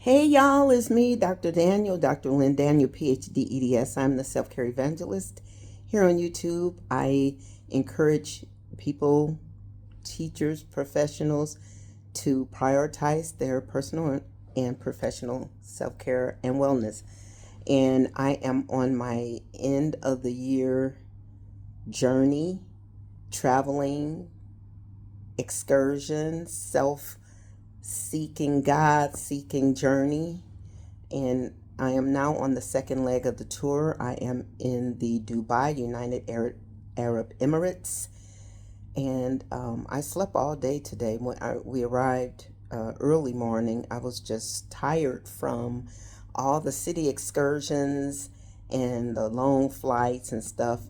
Hey y'all, it's me, Dr. Daniel, Dr. Lynn Daniel, PhD EDS. I'm the self-care evangelist here on YouTube. I encourage people, teachers, professionals to prioritize their personal and professional self-care and wellness. And I am on my end of the year journey, traveling, excursions, seeking God, seeking journey. And I am now on the second leg of the tour. I am in the Dubai, United Arab Emirates. And I slept all day today. When we arrived early morning, I was just tired from all the city excursions and the long flights and stuff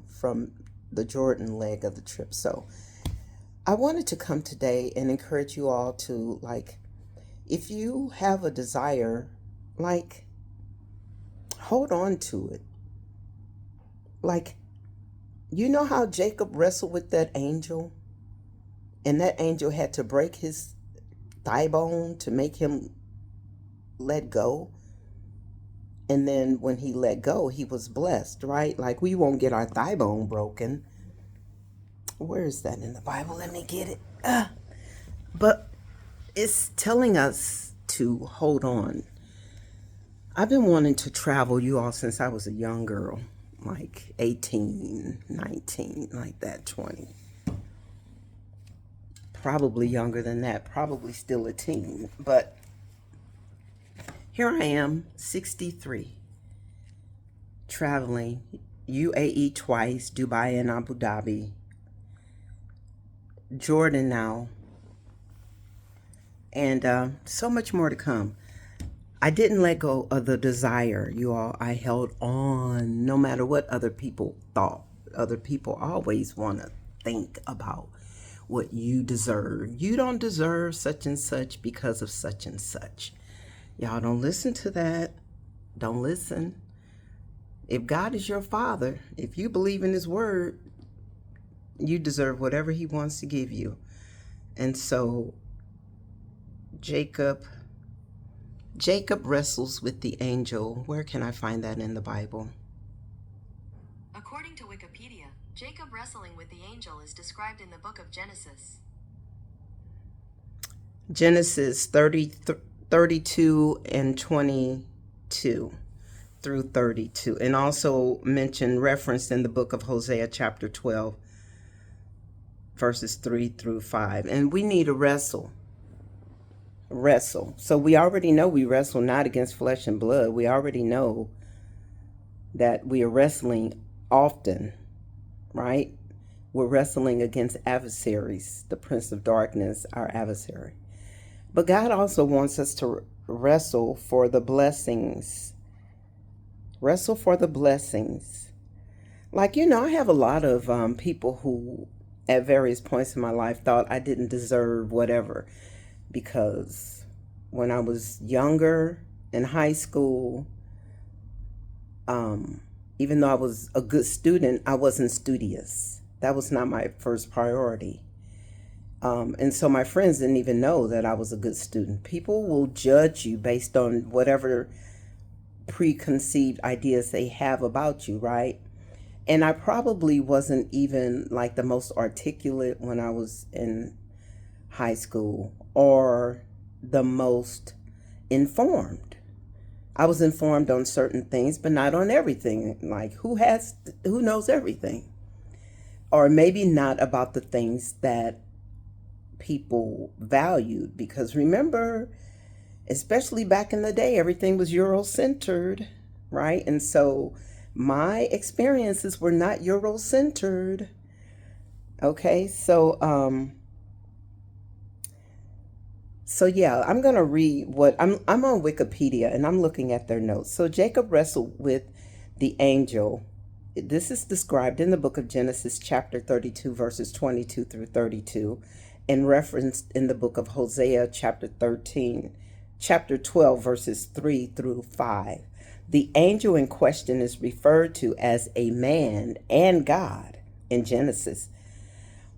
from the Jordan leg of the trip. So I wanted to come today and encourage you all to, if you have a desire, hold on to it. You know how Jacob wrestled with that angel? And that angel had to break his thigh bone to make him let go. And then when he let go, he was blessed, right? We won't get our thigh bone broken. Where is that in the Bible? Let me get it. But it's telling us to hold on. I've been wanting to travel, you all, since I was a young girl, 18, 19, like that, 20. Probably younger than that, probably still a teen. But here I am, 63, traveling UAE twice, Dubai and Abu Dhabi, Jordan now, and so much more to come. I didn't let go of the desire, you all. I held on no matter what other people thought. Other people always want to think about what you deserve. You don't deserve such and such because of such and such. Y'all don't listen to that. Don't listen. If God is your father, if you believe in his word, you deserve whatever he wants to give you. And so Jacob wrestles with the angel. Where can I find that in the Bible? According to Wikipedia, Jacob wrestling with the angel is described in the book of Genesis. Genesis 32 and 22 through 32. And also referenced in the book of Hosea chapter 12, verses 3 through 5. And we need to wrestle. So we already know we wrestle not against flesh and blood. We already know that we are wrestling often, right? We're wrestling against adversaries, the prince of darkness, our adversary. But God also wants us to wrestle for the blessings. Wrestle for the blessings. I have a lot of people who at various points in my life thought I didn't deserve whatever, because when I was younger in high school, even though I was a good student, I wasn't studious. That was not my first priority. And so my friends didn't even know that I was a good student. People will judge you based on whatever preconceived ideas they have about you, right? And I probably wasn't even the most articulate when I was in high school, or the most informed. I was informed on certain things, but not on everything. Who knows everything? Or maybe not about the things that people valued, because remember, especially back in the day, everything was Euro-centered, right? And so my experiences were not Euro-centered. Okay, so yeah, I'm going to read what I'm on Wikipedia, and I'm looking at their notes. So Jacob wrestled with the angel. This is described in the book of Genesis chapter 32 verses 22 through 32, and referenced in the book of Hosea chapter 12 verses 3 through 5. The angel in question is referred to as a man and God in Genesis,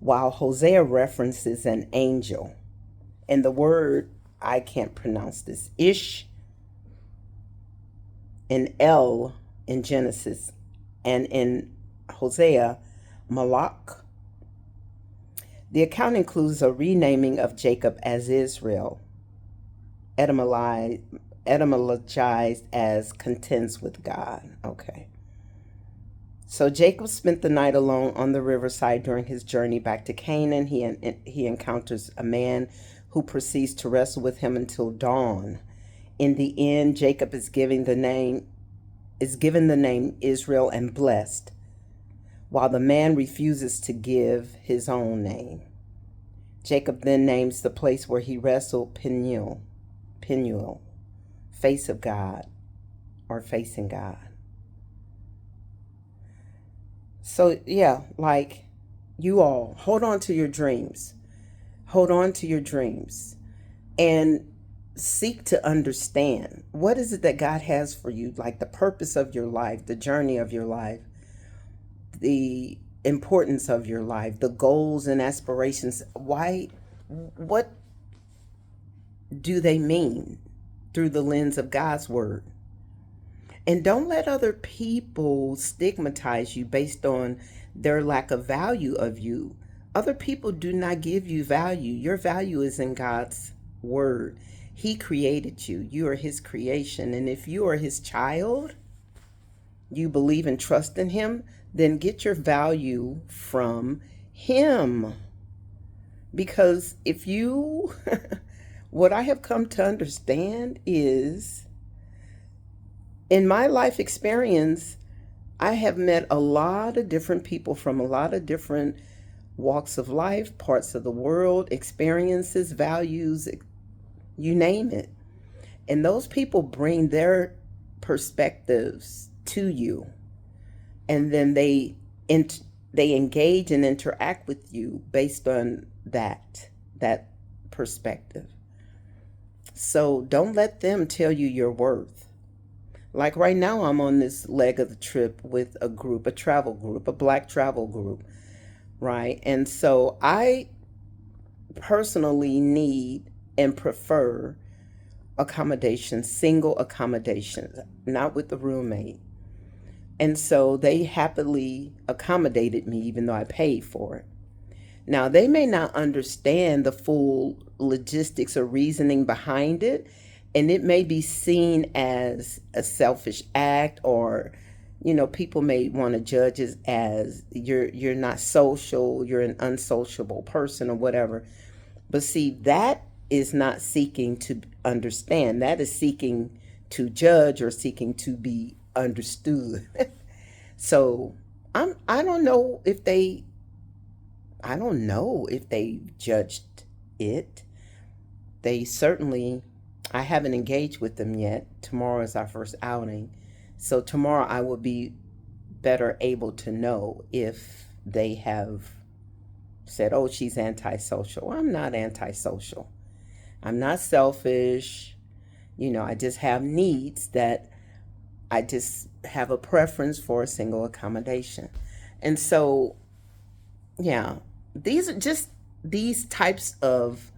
while Hosea references an angel. And the word I can't pronounce this, Ish and El in Genesis, and in Hosea, Malak. The account includes a renaming of Jacob as Israel, etymologized as contends with God. Okay. So Jacob spent the night alone on the riverside during his journey back to Canaan. He encounters a man who proceeds to wrestle with him until dawn. In the end, Jacob is given the name Israel and blessed, while the man refuses to give his own name. Jacob then names the place where he wrestled Peniel, face of God, or facing God. So, yeah, like, you all, hold on to your dreams. Hold on to your dreams. And seek to understand, what is it that God has for you, like the purpose of your life, the journey of your life, the importance of your life, the goals and aspirations. What do they mean through the lens of God's word? And don't let other people stigmatize you based on their lack of value of you. Other people do not give you value. Your value is in God's word. He created you. You are his creation. And if you are his child, you believe and trust in him, then get your value from him. Because if you, what I have come to understand is, in my life experience, I have met a lot of different people from a lot of different walks of life, parts of the world, experiences, values, you name it. And those people bring their perspectives to you. And then they engage and interact with you based on that perspective. So don't let them tell you your worth. Like right now, I'm on this leg of the trip with a group, a travel group, a black travel group, right? And so I personally need and prefer accommodations, single accommodations, not with the roommate. And so they happily accommodated me, even though I paid for it. Now, they may not understand the full logistics or reasoning behind it, and it may be seen as a selfish act, or, people may want to judge it as you're not social, you're an unsociable person or whatever. But see, that is not seeking to understand. That is seeking to judge or seeking to be understood. So I don't know if they judged it. They certainly, I haven't engaged with them yet. Tomorrow is our first outing. So tomorrow I will be better able to know if they have said, oh, she's antisocial. I'm not antisocial. I'm not selfish. I just have needs that I just have a preference for a single accommodation. And so, yeah, these are just these types of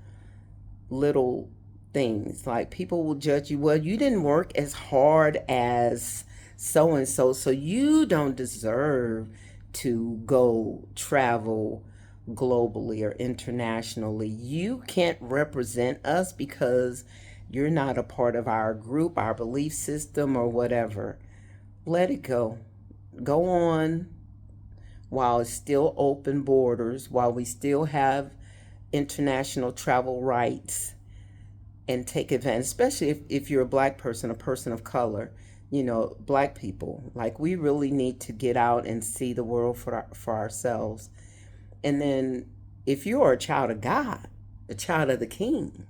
little things. Like, people will judge you. Well, you didn't work as hard as so and so, so you don't deserve to go travel globally or internationally. You can't represent us because you're not a part of our group, our belief system, or whatever. Let it go. Go on while it's still open borders, while we still have international travel rights, and take advantage, especially if you're a black person, a person of color, black people. Like, we really need to get out and see the world for ourselves. And then if you are a child of God, a child of the King,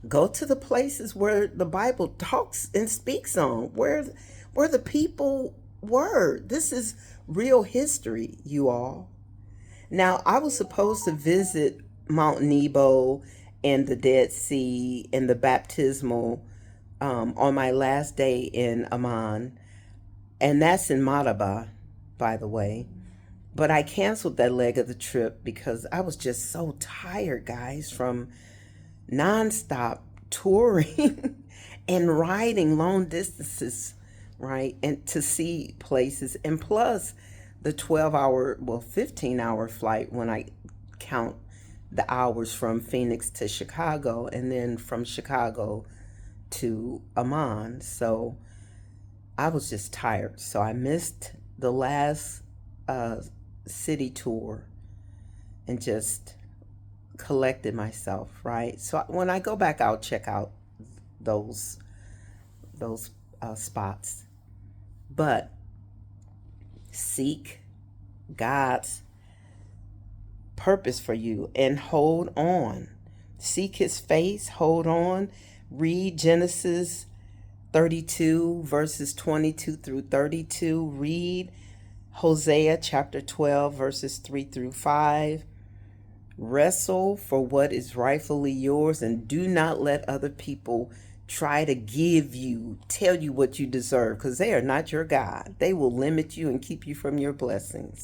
go to the places where the Bible talks and speaks on, where the people were. This is real history, you all. Now, I was supposed to visit Mount Nebo and the Dead Sea and the baptismal on my last day in Amman. And that's in Madaba, by the way. But I canceled that leg of the trip because I was just so tired, guys, from nonstop touring and riding long distances, right? And to see places. And plus the 12-hour, well, 15-hour flight when I count the hours from Phoenix to Chicago and then from Chicago to Amman. So I was just tired. So I missed the last uh, city tour and just collected myself, right? So when I go back, I'll check out those those spots. But seek God's purpose for you and hold on. Seek his face, hold on. Read Genesis 32 verses 22 through 32. Read Hosea chapter 12 verses 3 through 5. Wrestle for what is rightfully yours, and do not let other people try to tell you what you deserve, because they are not your God. They will limit you and keep you from your blessings.